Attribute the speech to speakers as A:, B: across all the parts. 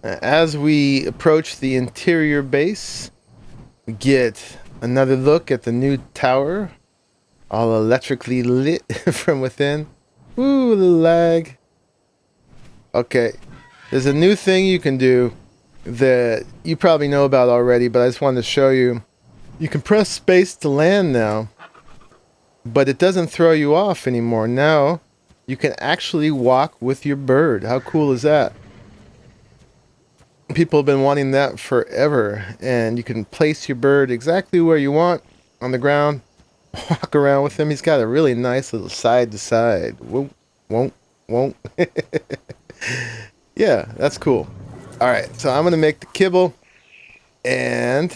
A: As we approach the interior base, we get another look at the new tower, all electrically lit from within. Ooh, the lag. Okay, there's a new thing you can do that you probably know about already, but I just wanted to show you. You can press space to land now, but it doesn't throw you off anymore. Now, you can actually walk with your bird. How cool is that? People have been wanting that forever, and you can place your bird exactly where you want on the ground, walk around with him. He's got a really nice little side to side. Won't. Yeah, that's cool. All right, so I'm gonna make the kibble, and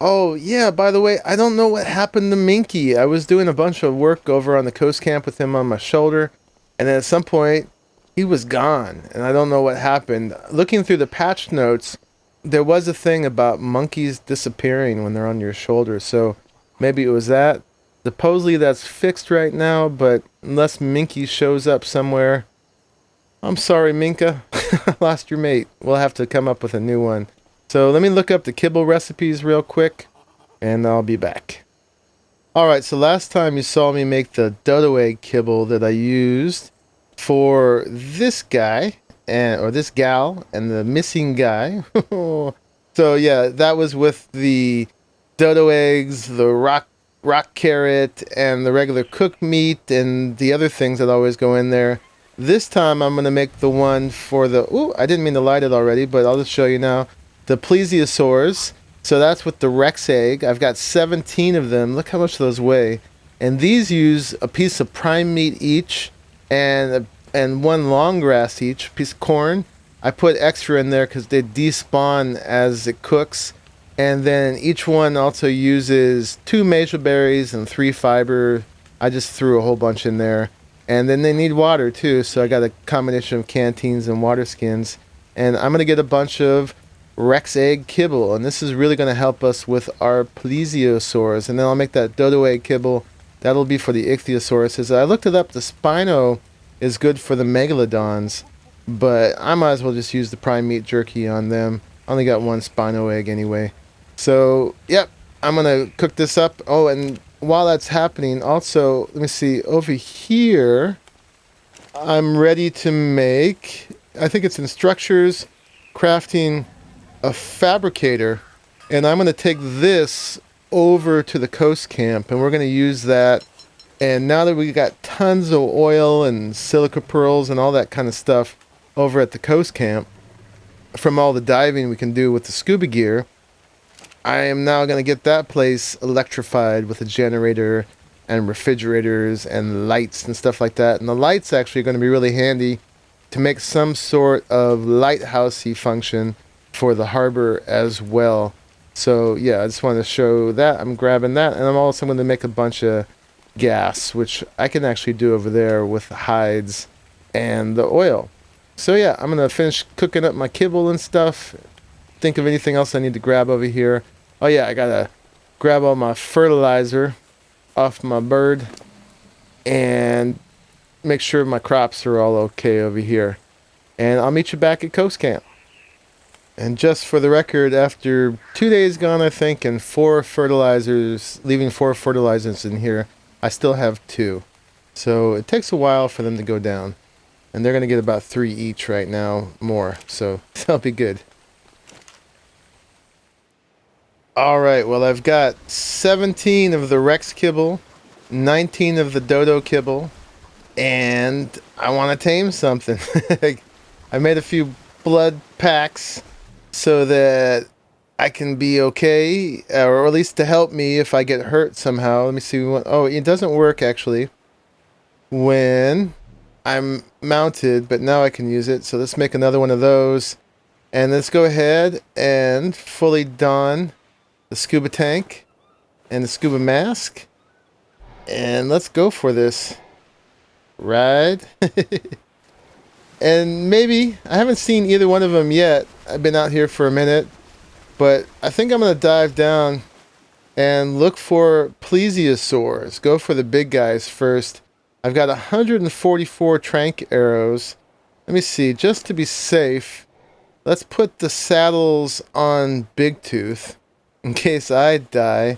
A: oh yeah, by the way, I don't know what happened to Minky. I was doing a bunch of work over on the coast camp with him on my shoulder, and then at some point he was gone, and I don't know what happened. Looking through the patch notes, there was a thing about monkeys disappearing when they're on your shoulder, so maybe it was that. Supposedly that's fixed right now, but unless Minky shows up somewhere, I'm sorry, Minka. Lost your mate. We'll have to come up with a new one. So let me look up the kibble recipes real quick, and I'll be back. Alright, so last time you saw me make the dodo egg kibble that I used for this guy, or this gal, and the missing guy. So yeah, that was with the dodo eggs, the rock carrot, and the regular cooked meat, and the other things that always go in there. This time I'm going to make the one for the... Ooh, I didn't mean to light it already, but I'll just show you now. The Plesiosaurus. So that's with the Rex egg. I've got 17 of them. Look how much those weigh. And these use a piece of prime meat each, and one long grass each, piece of corn. I put extra in there because they despawn as it cooks. And then each one also uses 2 major berries and 3 fiber. I just threw a whole bunch in there. And then they need water too, so I got a combination of canteens and water skins. And I'm going to get a bunch of Rex egg kibble, and this is really going to help us with our Plesiosaurus. And then I'll make that dodo egg kibble. That'll be for the ichthyosaurus. I looked it up, the Spino is good for the megalodons, but I might as well just use the prime meat jerky on them. I only got 1 Spino egg anyway. So, yep, I'm going to cook this up. Oh, and while that's happening, also, let me see, over here, I'm ready to make, I think it's in structures, crafting a fabricator, and I'm going to take this over to the coast camp, and we're going to use that. And now that we got tons of oil and silica pearls and all that kind of stuff over at the coast camp, from all the diving we can do with the scuba gear, I am now going to get that place electrified with a generator and refrigerators and lights and stuff like that. And the lights actually are going to be really handy to make some sort of lighthousey function for the harbor as well. So yeah, I just wanted to show that. I'm grabbing that, and I'm also going to make a bunch of gas, which I can actually do over there with the hides and the oil. So yeah, I'm going to finish cooking up my kibble and stuff. Think of anything else I need to grab over here. Oh yeah, I gotta grab all my fertilizer off my bird and make sure my crops are all okay over here. And I'll meet you back at coast camp. And just for the record, after 2 days gone, I think, and 4 fertilizers, leaving 4 fertilizers in here, I still have 2. So it takes a while for them to go down. And they're gonna get about 3 each right now, more. So that'll be good. Alright, well I've got 17 of the Rex kibble, 19 of the Dodo kibble, and I want to tame something. I made a few blood packs so that I can be okay, or at least to help me if I get hurt somehow. Let me see. Oh, it doesn't work actually when I'm mounted, but now I can use it. So let's make another one of those. And let's go ahead and fully don the scuba tank and the scuba mask. And let's go for this ride. And maybe, I haven't seen either one of them yet. I've been out here for a minute. But I think I'm going to dive down and look for plesiosaurs. Go for the big guys first. I've got 144 trank arrows. Let me see, just to be safe, let's put the saddles on Big Tooth in case I die.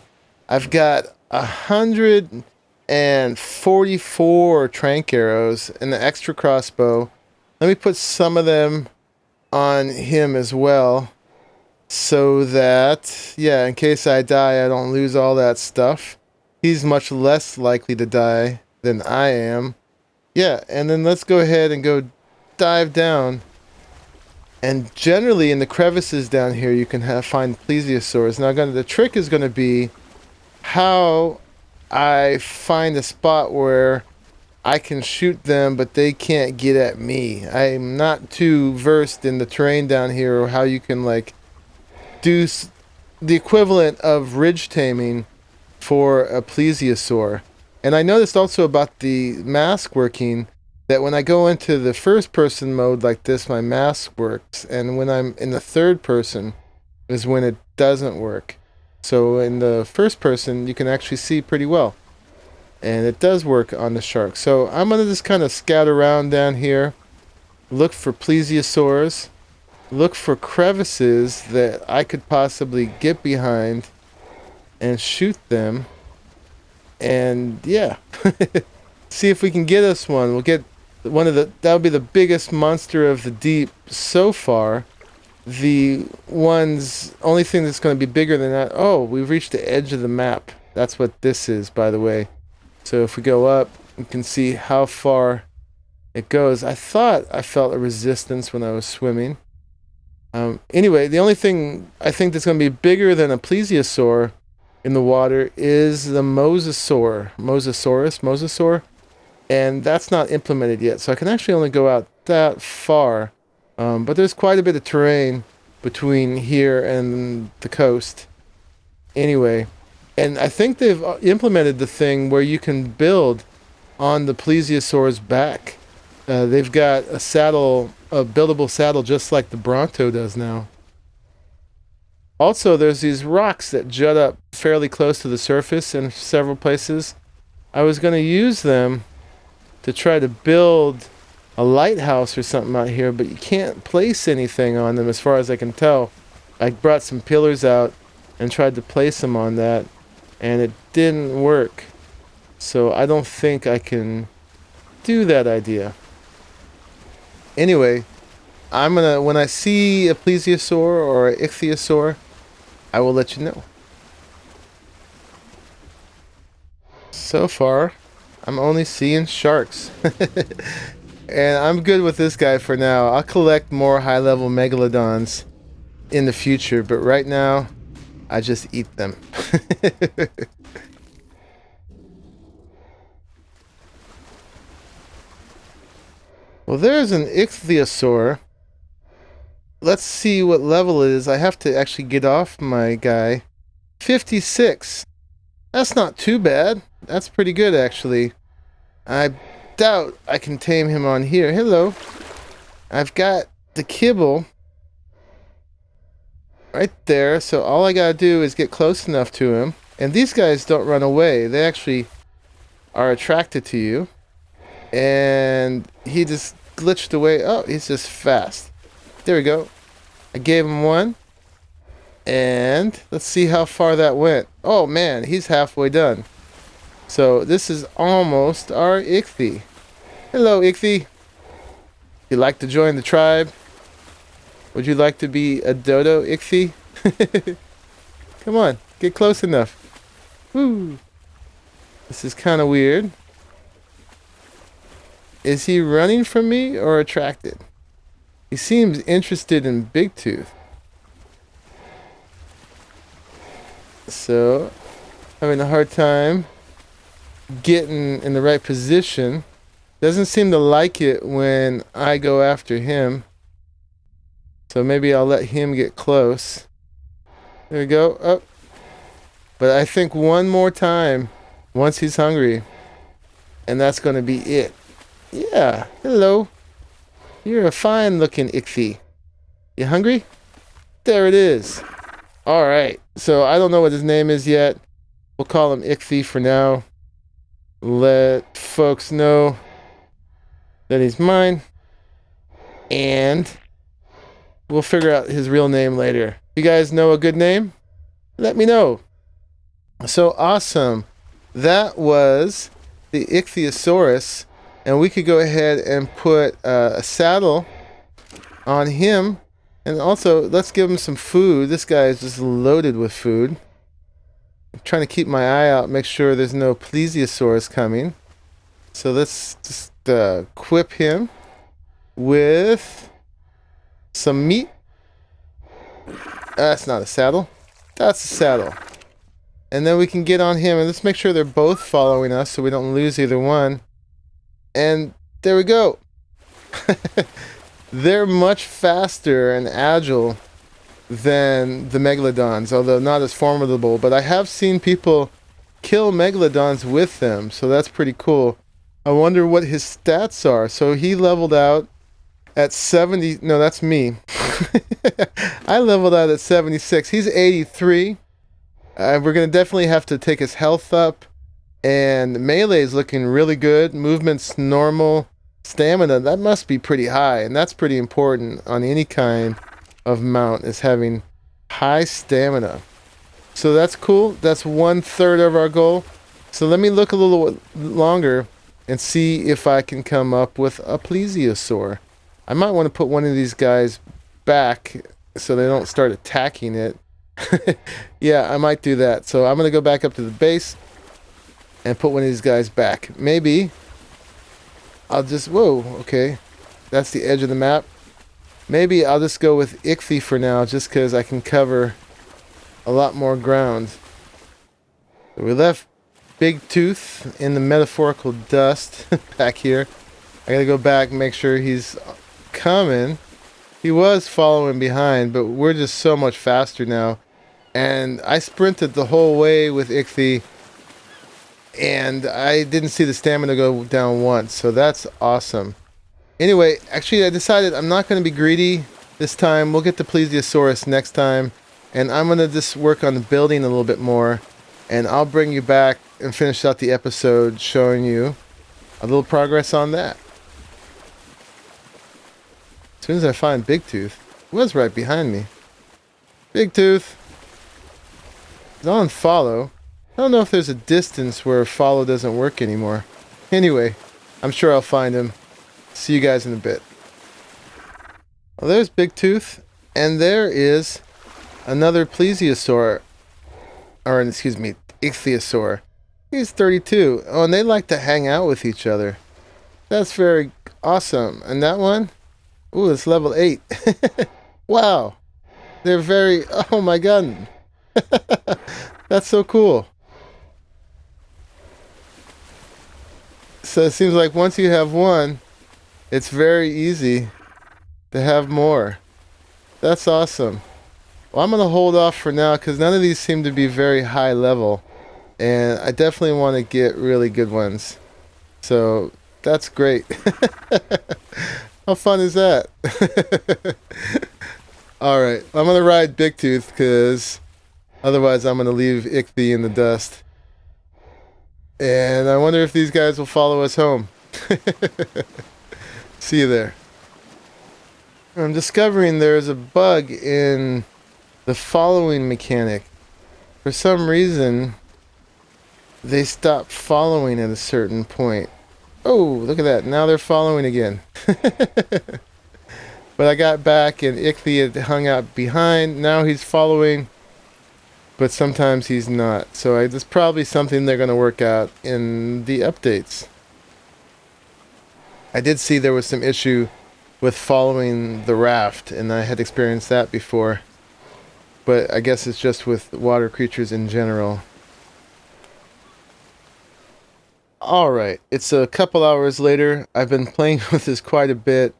A: I've got 144 trank arrows and the extra crossbow. Let me put some of them on him as well, so that, yeah, in case I die, I don't lose all that stuff. He's much less likely to die than I am. Yeah, and then let's go ahead and go dive down. And generally in the crevices down here, you can find plesiosaurs. Now, the trick is going to be how I find a spot where I can shoot them, but they can't get at me. I'm not too versed in the terrain down here, or how you can like do the equivalent of ridge taming for a plesiosaur. And I noticed also about the mask working, that when I go into the first person mode like this, my mask works, and when I'm in the third person is when it doesn't work. So in the first person you can actually see pretty well, and it does work on the shark. So I'm gonna just kind of scout around down here, look for plesiosaurs, look for crevices that I could possibly get behind and shoot them, and yeah. See if we can get us one. We'll get one of the, that would be the biggest monster of the deep so far. The only thing that's going to be bigger than that, oh, we've reached the edge of the map. That's what this is, by the way. So if we go up, we can see how far it goes. I thought I felt a resistance when I was swimming. Anyway, the only thing I think that's going to be bigger than a plesiosaur in the water is the mosasaur, and that's not implemented yet, so I can actually only go out that far. But there's quite a bit of terrain between here and the coast. Anyway, and I think they've implemented the thing where you can build on the plesiosaur's back. They've got a saddle, a buildable saddle, just like the Bronto does now. Also, there's these rocks that jut up fairly close to the surface in several places. I was going to use them to try to build a lighthouse or something out here, but you can't place anything on them as far as I can tell. I brought some pillars out and tried to place them on that, and it didn't work. So I don't think I can do that idea. Anyway, when I see a plesiosaur or an ichthyosaur, I will let you know. So far, I'm only seeing sharks. And I'm good with this guy for now. I'll collect more high-level megalodons in the future, but right now, I just eat them. Well, there's an ichthyosaur. Let's see what level it is. I have to actually get off my guy. 56. That's not too bad. That's pretty good, actually. I doubt I can tame him on here. Hello. I've got the kibble right there, so all I gotta do is get close enough to him. And these guys don't run away. They actually are attracted to you. And he just glitched away. Oh, he's just fast. There we go. I gave him one. And let's see how far that went. Oh man, he's halfway done. So this is almost our ichthy. Hello, ichthy. You like to join the tribe? Would you like to be a dodo ichthy? Come on, get close enough. Woo. This is kind of weird. Is he running from me or attracted? He seems interested in Big Tooth. So, having a hard time getting in the right position. Doesn't seem to like it when I go after him. So maybe I'll let him get close. There we go. Oh. But I think one more time, once he's hungry, and that's going to be it. Yeah, hello. You're a fine-looking ichthy. You hungry? There it is. All right. So I don't know what his name is yet. We'll call him Ichthy for now. Let folks know that he's mine. And We'll figure out his real name later. You guys know a good name? Let me know. So awesome. That was the Icthyosaurus. And we could go ahead and put a saddle on him. And also, let's give him some food. This guy is just loaded with food. I'm trying to keep my eye out, make sure there's no Plesiosaurus coming. So let's just equip him with some meat. That's not a saddle. That's a saddle. And then we can get on him, and let's make sure they're both following us so we don't lose either one. And there we go. They're much faster and agile than the megalodons, although not as formidable. But I have seen people kill megalodons with them, so that's pretty cool. I wonder what his stats are. So he leveled out at 70. No, that's me. I leveled out at 76. He's 83. We're going to definitely have to take his health up. And melee is looking really good. Movement's normal. Stamina, that must be pretty high. And that's pretty important on any kind of mount, is having high stamina. So that's cool. That's 1/3 of our goal. So let me look a little longer and see if I can come up with a plesiosaur. I might want to put one of these guys back so they don't start attacking it. Yeah, I might do that. So I'm going to go back up to the base and put one of these guys back. Maybe I'll just... Whoa, okay. That's the edge of the map. Maybe I'll just go with Ichthy for now, just because I can cover a lot more ground. So we left Big Tooth in the metaphorical dust back here. I gotta go back and make sure he's coming. He was following behind, but we're just so much faster now. And I sprinted the whole way with Ichthy, and I didn't see the stamina go down once, so that's awesome. Anyway, actually I decided I'm not going to be greedy this time. We'll get the Plesiosaurus next time, and I'm going to just work on building a little bit more, and I'll bring you back and finish out the episode showing you a little progress on that. As soon as I find Big Tooth, it was right behind me. Big Tooth. It's on follow. I don't know if there's a distance where follow doesn't work anymore. Anyway, I'm sure I'll find him. See you guys in a bit. Well, there's Big Tooth, and there is another plesiosaur, or excuse me, ichthyosaur. He's 32. Oh, and they like to hang out with each other. That's very awesome. And that one? Ooh, it's level 8. Wow. They're very... Oh my god. That's so cool. So it seems like once you have one, it's very easy to have more. That's awesome. Well, I'm going to hold off for now because none of these seem to be very high level. And I definitely want to get really good ones. So that's great. How fun is that? Alright, I'm going to ride Big Tooth because otherwise I'm going to leave Ichthy in the dust. And I wonder if these guys will follow us home. See you there. I'm discovering there's a bug in the following mechanic. For some reason, they stop following at a certain point. Oh, look at that. Now they're following again. But I got back and Ichthy had hung out behind. Now he's following. But sometimes he's not. So it's probably something they're going to work out in the updates. I did see there was some issue with following the raft, and I had experienced that before. But I guess it's just with water creatures in general. Alright, it's a couple hours later. I've been playing with this quite a bit.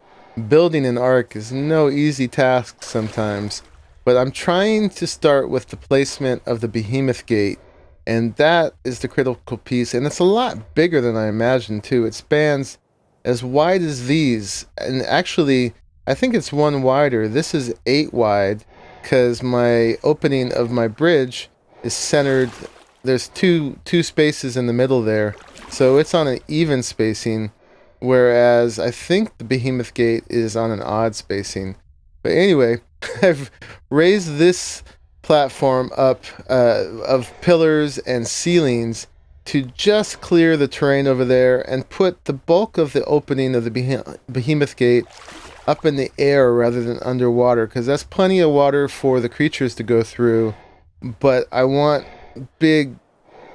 A: Building an ARK is no easy task sometimes. But I'm trying to start with the placement of the behemoth gate. And that is the critical piece. And it's a lot bigger than I imagined too. It spans as wide as these. And actually, I think it's one wider. This is 8 wide. Because my opening of my bridge is centered. There's two spaces in the middle there. So it's on an even spacing. Whereas I think the behemoth gate is on an odd spacing. But anyway, I've raised this platform up of pillars and ceilings to just clear the terrain over there and put the bulk of the opening of the behemoth gate up in the air rather than underwater, because that's plenty of water for the creatures to go through. But I want big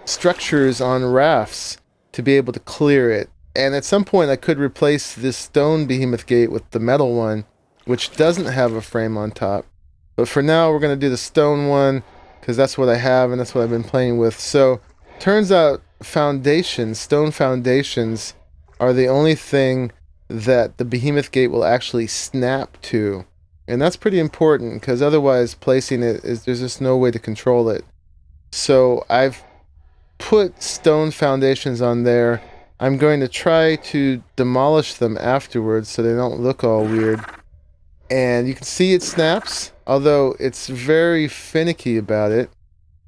A: structures on rafts to be able to clear it. And at some point I could replace this stone behemoth gate with the metal one, which doesn't have a frame on top. But for now we're going to do the stone one, because that's what I have and that's what I've been playing with. So turns out stone foundations are the only thing that the behemoth gate will actually snap to. And that's pretty important, because otherwise placing it there's just no way to control it. So I've put stone foundations on there. I'm going to try to demolish them afterwards so they don't look all weird. And you can see it snaps, although it's very finicky about it.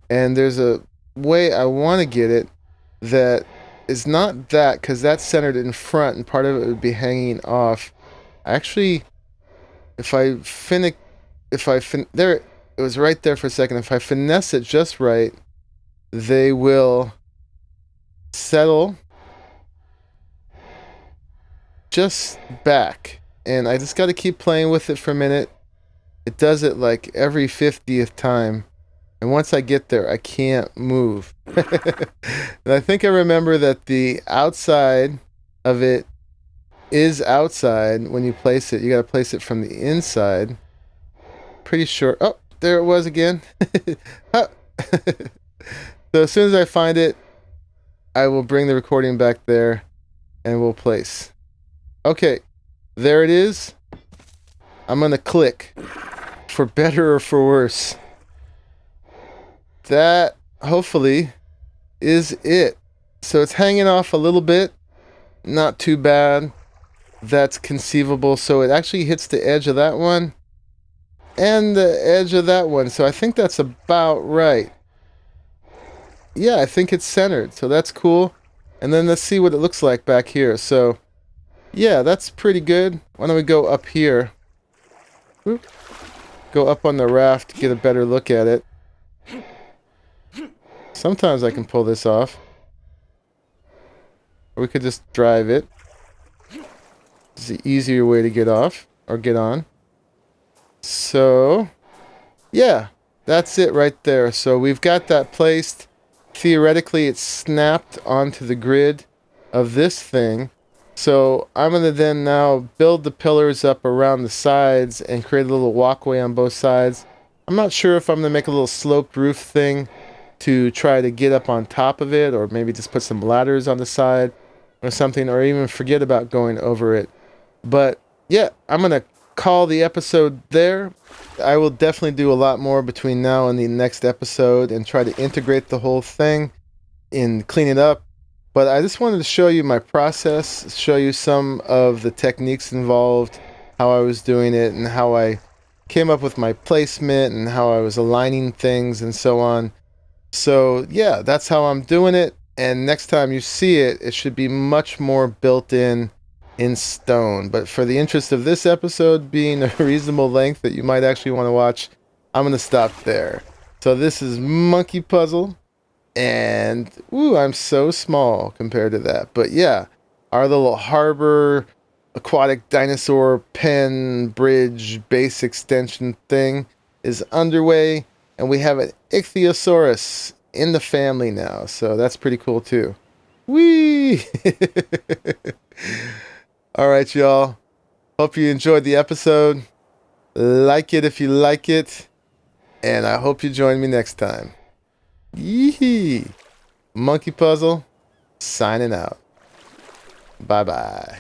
A: And there's a way I want to get it that is not that, because that's centered in front and part of it would be hanging off. Actually, there, it was right there for a second. If I finesse it just right, they will settle just back. And I just got to keep playing with it for a minute. It does it like every 50th time. And once I get there, I can't move. And I think I remember that the outside of it is outside when you place it. You got to place it from the inside. Pretty sure. Oh, there it was again. Oh. So as soon as I find it, I will bring the recording back there and we'll place. Okay, there it is. I'm going to click for better or for worse. That, hopefully, is it. So it's hanging off a little bit. Not too bad. That's conceivable. So it actually hits the edge of that one and the edge of that one. So I think that's about right. Yeah, I think it's centered. So that's cool. And then let's see what it looks like back here. So, yeah, that's pretty good. Why don't we go up here? Whoop. Go up on the raft to get a better look at it. Sometimes I can pull this off. Or we could just drive it. It's the easier way to get off or get on. So, yeah, that's it right there. So we've got that placed. Theoretically, it's snapped onto the grid of this thing. So I'm going to then now build the pillars up around the sides and create a little walkway on both sides. I'm not sure if I'm going to make a little sloped roof thing to try to get up on top of it, or maybe just put some ladders on the side or something, or even forget about going over it. But yeah, I'm going to call the episode there. I will definitely do a lot more between now and the next episode and try to integrate the whole thing and clean it up. But I just wanted to show you my process, show you some of the techniques involved, how I was doing it, and how I came up with my placement and how I was aligning things and so on. So yeah, that's how I'm doing it. And next time you see it, it should be much more built in stone. But for the interest of this episode being a reasonable length that you might actually want to watch, I'm going to stop there. So this is Monkeypuzzle. And, ooh, I'm so small compared to that. But yeah, our little harbor, aquatic dinosaur pen, bridge, base extension thing is underway. And we have an Icthyosaurus in the family now. So that's pretty cool too. Whee! All right, y'all. Hope you enjoyed the episode. Like it if you like it. And I hope you join me next time. Yee! Monkeypuzzle, signing out. Bye-bye.